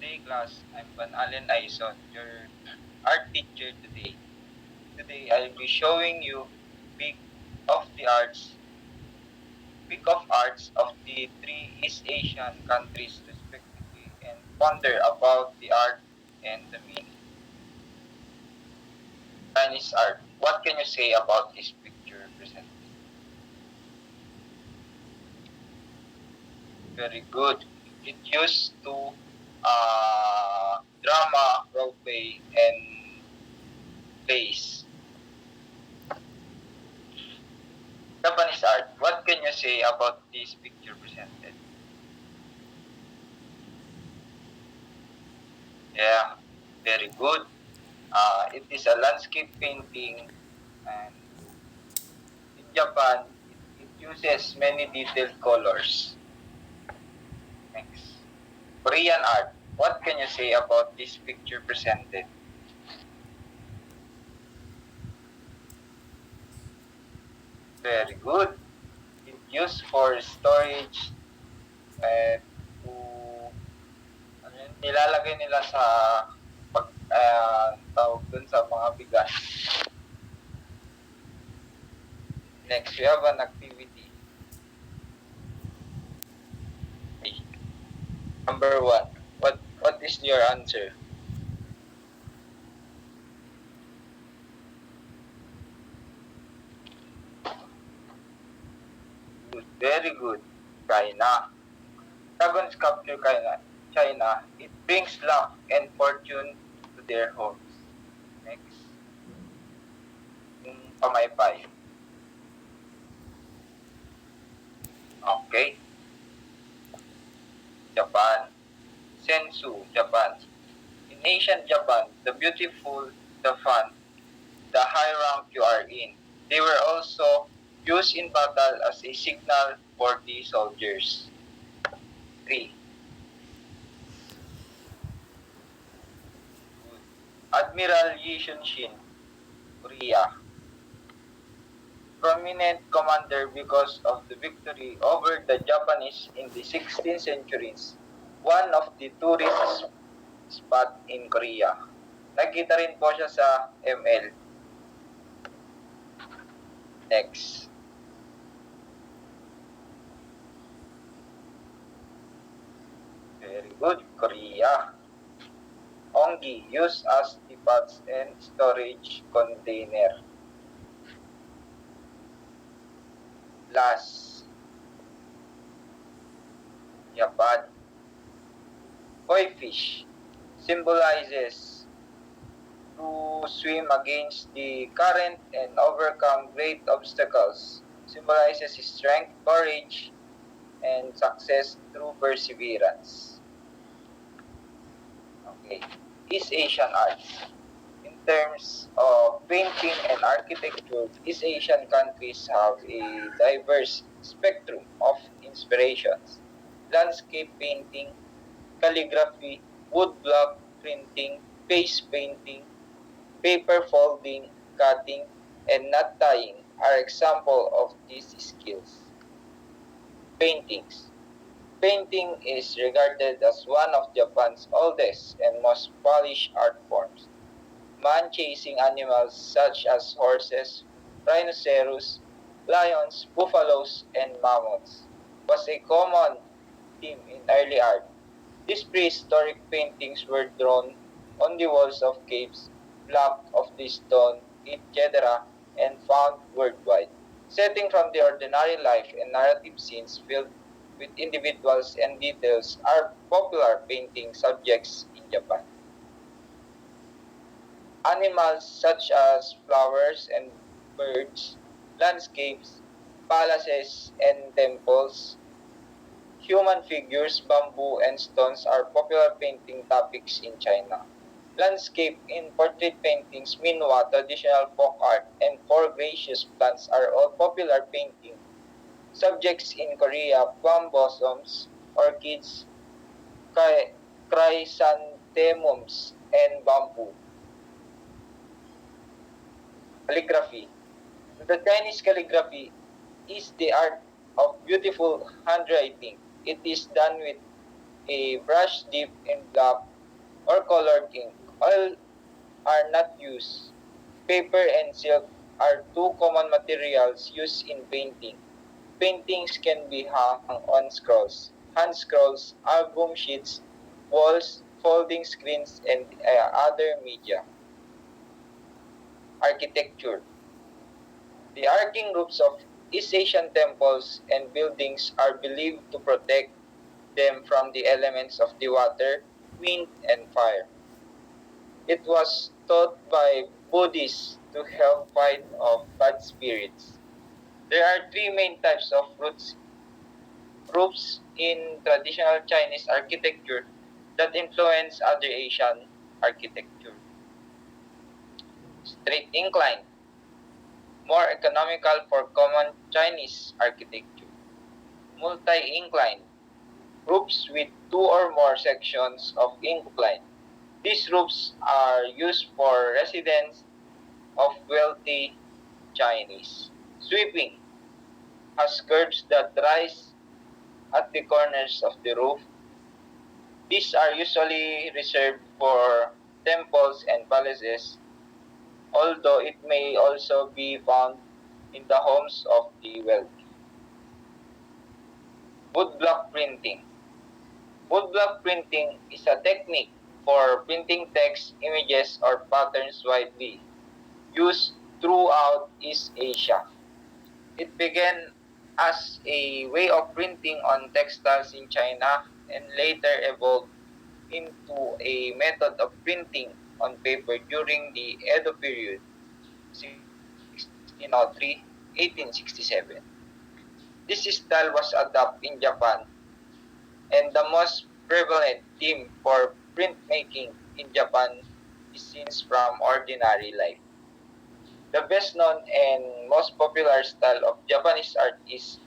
Hey class, I'm Van Allen Aison, your art teacher today. Today I'll be showing you pic of the arts, pic of arts of the three East Asian countries respectively and ponder about the art and the meaning. Chinese art. What can you say about this picture presented? Very good. It used to drama, role play, and plays. Japanese art. What can you say about this picture presented? Yeah, very good. It is a landscape painting, and in Japan, it uses many detailed colors. Next, Korean art. What can you say about this picture presented? Very good. It used for storage and to ano yun, nilalagay nila sa pag tawag dun sa mga bigas. Next, we have an activity. Number one. What is your answer? Good. Very good. China. Dragons capture China. It brings luck and fortune to their homes. Next. Yung pamaypay. Okay. Japan. Sensu, Japan. In ancient Japan, the beautiful, the fun, the high rank you are in. They were also used in battle as a signal for the soldiers. 3. Admiral Yi Shin, Korea. Prominent commander because of the victory over the Japanese in the 16th centuries. One of the tourist spot in Korea. Nakita rin po siya sa ML. Next. Very good. Korea. Ongi, used as teapots and storage container. Last. Japan. Koi fish symbolizes to swim against the current and overcome great obstacles. Symbolizes strength, courage, and success through perseverance. Okay. East Asian arts. In terms of painting and architecture, East Asian countries have a diverse spectrum of inspirations. Landscape painting, calligraphy, woodblock printing, face painting, paper folding, cutting, and knot tying are examples of these skills. Paintings. Painting is regarded as one of Japan's oldest and most polished art forms. Man chasing animals such as horses, rhinoceros, lions, buffaloes, and mammoths was a common theme in early art. These prehistoric paintings were drawn on the walls of caves, blocked of the stone, etc., and found worldwide. Setting from the ordinary life and narrative scenes filled with individuals and details are popular painting subjects in Japan. Animals such as flowers and birds, landscapes, palaces and temples, human figures, bamboo, and stones are popular painting topics in China. Landscape in portrait paintings, minhwa, traditional folk art, and four gracious plants are all popular painting subjects in Korea. Plum blossoms, orchids, chrysanthemums, and bamboo. Calligraphy. The Chinese calligraphy is the art of beautiful handwriting. It is done with a brush dipped in black or colored ink. Oil are not used. Paper and silk are two common materials used in painting. Paintings can be hung on scrolls, hand scrolls, album sheets, walls, folding screens, and other media. Architecture. The arching roofs of East Asian temples and buildings are believed to protect them from the elements of the water, wind, and fire. It was taught by Buddhists to help fight off bad spirits. There are three main types of roofs in traditional Chinese architecture that influence other Asian architecture. Straight incline, more economical for common Chinese architecture. Multi-incline, roofs with two or more sections of incline. These roofs are used for residents of wealthy Chinese. Sweeping has curves that rise at the corners of the roof. These are usually reserved for temples and palaces, although it may also be found in the homes of the wealthy. Woodblock printing. Woodblock printing is a technique for printing text, images, or patterns widely used throughout East Asia. It began as a way of printing on textiles in China and later evolved into a method of printing on paper during the Edo period, 1603-1867. This style was adopted in Japan, and the most prevalent theme for printmaking in Japan is scenes from ordinary life. The best known and most popular style of Japanese art is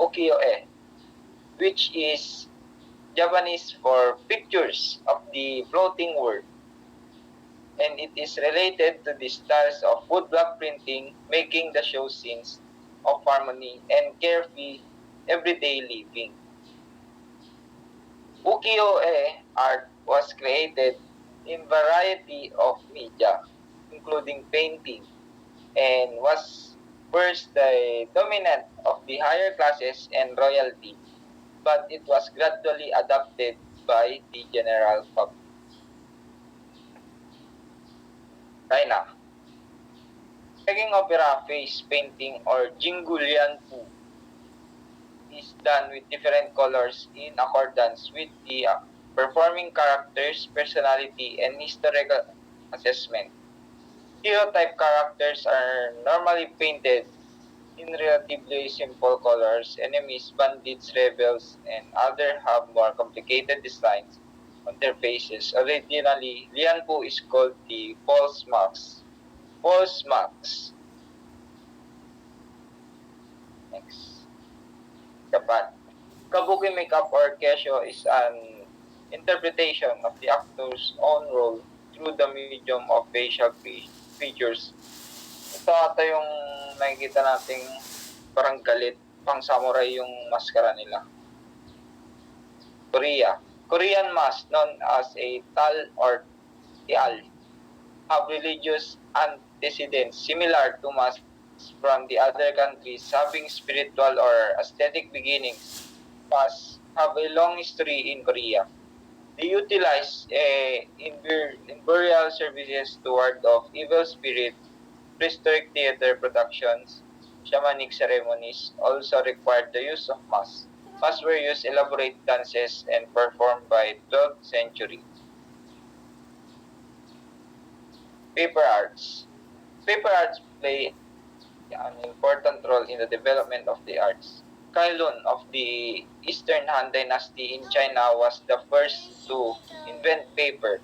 ukiyo-e, which is Japanese for pictures of the floating world, and it is related to the styles of woodblock printing, making the show scenes of harmony and carefree everyday living. Ukiyo-e art was created in variety of media, including painting, and was first the dominant of the higher classes and royalty, but it was gradually adopted by the general public. China. Peking opera face painting or Jinggulian Pu is done with different colors in accordance with the performing character's personality and historical assessment. Stereotype characters are normally painted in relatively simple colors. Enemies, bandits, rebels, and others have more complicated designs on their faces. Originally, Lianpu is called the false mask. False mask. Next. Japan. Kabuki makeup or kesho is an interpretation of the actor's own role through the medium of facial features. Ito ata yung nakikita nating parang galit, pang samurai yung maskara nila. Korea. Korean masks known as a tal or tial have religious antecedents similar to masks from the other countries having spiritual or aesthetic beginnings. Masks have a long history in Korea. They utilize in burial services to ward off evil spirits. Prehistoric theater productions, shamanic ceremonies also required the use of masks. Masks were used elaborate dances and performed by 12th century. Paper arts. Paper arts play an important role in the development of the arts. Kailun of the Eastern Han Dynasty in China was the first to invent paper.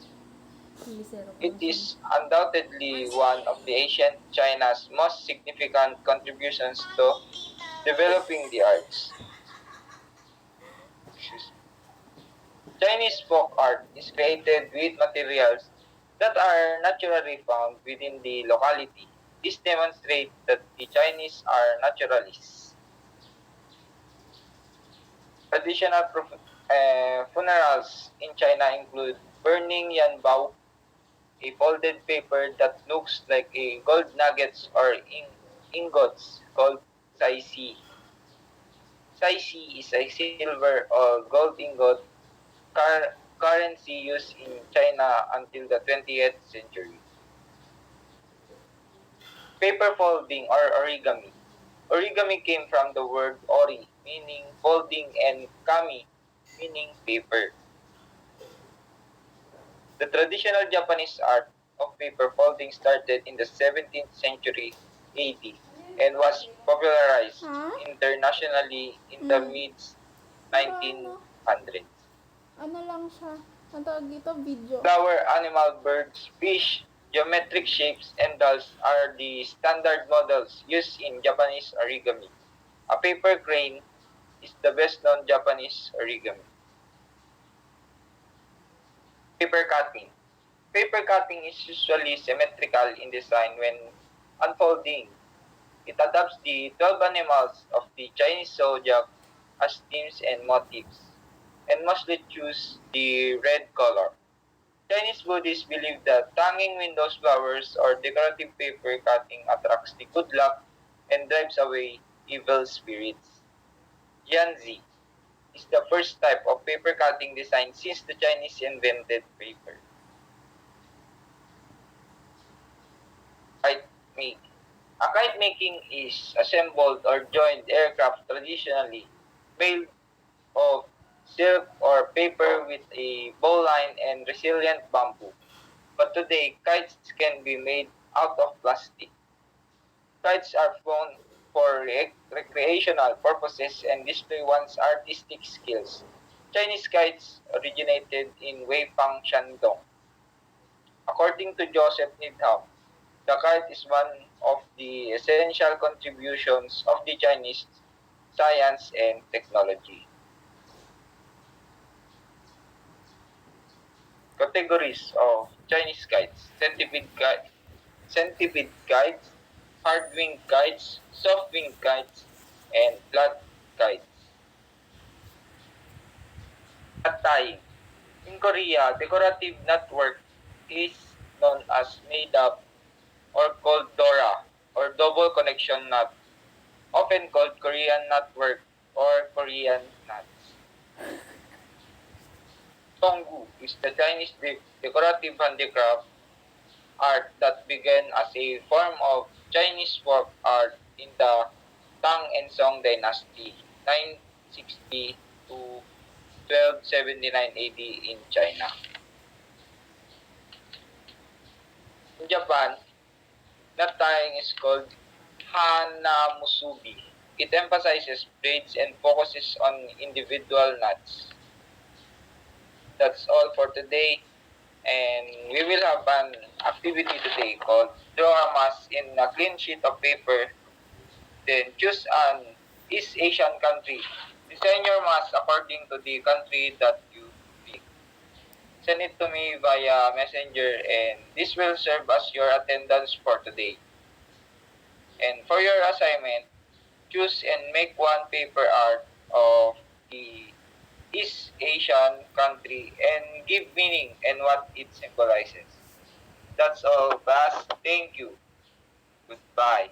It is undoubtedly one of the ancient China's most significant contributions to developing the arts. Chinese folk art is created with materials that are naturally found within the locality. This demonstrates that the Chinese are naturalists. Traditional funerals in China include burning yanbao, a folded paper that looks like a gold nuggets or ingots called saisi. Saisi is a silver or gold ingot currency used in China until the 20th century. Paper folding or origami. Origami came from the word ori, meaning folding, and kami, meaning paper. The traditional Japanese art of paper folding started in the 17th century AD and was popularized Ha? internationally in the mid Pero ano, 1900s. ano lang siya, ang tawag dito, video. Flower, animal, birds, fish, geometric shapes, and dolls are the standard models used in Japanese origami. A paper crane is the best known Japanese origami. Paper cutting. Paper cutting is usually symmetrical in design when unfolding. It adopts the 12 animals of the Chinese zodiac as themes and motifs, and mostly choose the red color. Chinese Buddhists believe that hanging windows flowers or decorative paper cutting attracts the good luck and drives away evil spirits. Yanzi is the first type of paper cutting design since the Chinese invented paper. Kite making. A kite making is assembled or joined aircraft traditionally made of silk or paper with a bowline and resilient bamboo. But today, kites can be made out of plastic. Kites are flown for recreational purposes and display one's artistic skills. Chinese kites originated in Weifang, Shandong. According to Joseph Needham, the kite is one of the essential contributions of the Chinese science and technology. Categories of Chinese kites: centipede kites, hard-winged kites, soft-winged kites, and flat kites. Knot tying. In Korea, decorative knotwork is known as made-up or called dora or double connection knot, often called Korean knotwork or Korean knots. Songgu is the Chinese decorative handicraft art that began as a form of Chinese folk art in the Tang and Song dynasty, 960 to 1279 AD in China. In Japan, knot tying is called hanamusubi. It emphasizes braids and focuses on individual knots. That's all for today. And we will have an activity today called draw a mask in a clean sheet of paper. Then choose an East Asian country. Design your mask according to the country that you pick. Send it to me via messenger and this will serve as your attendance for today. And for your assignment, choose and make one paper art of the East Asian country and give meaning and what it symbolizes. That's all, class. Thank you. Goodbye.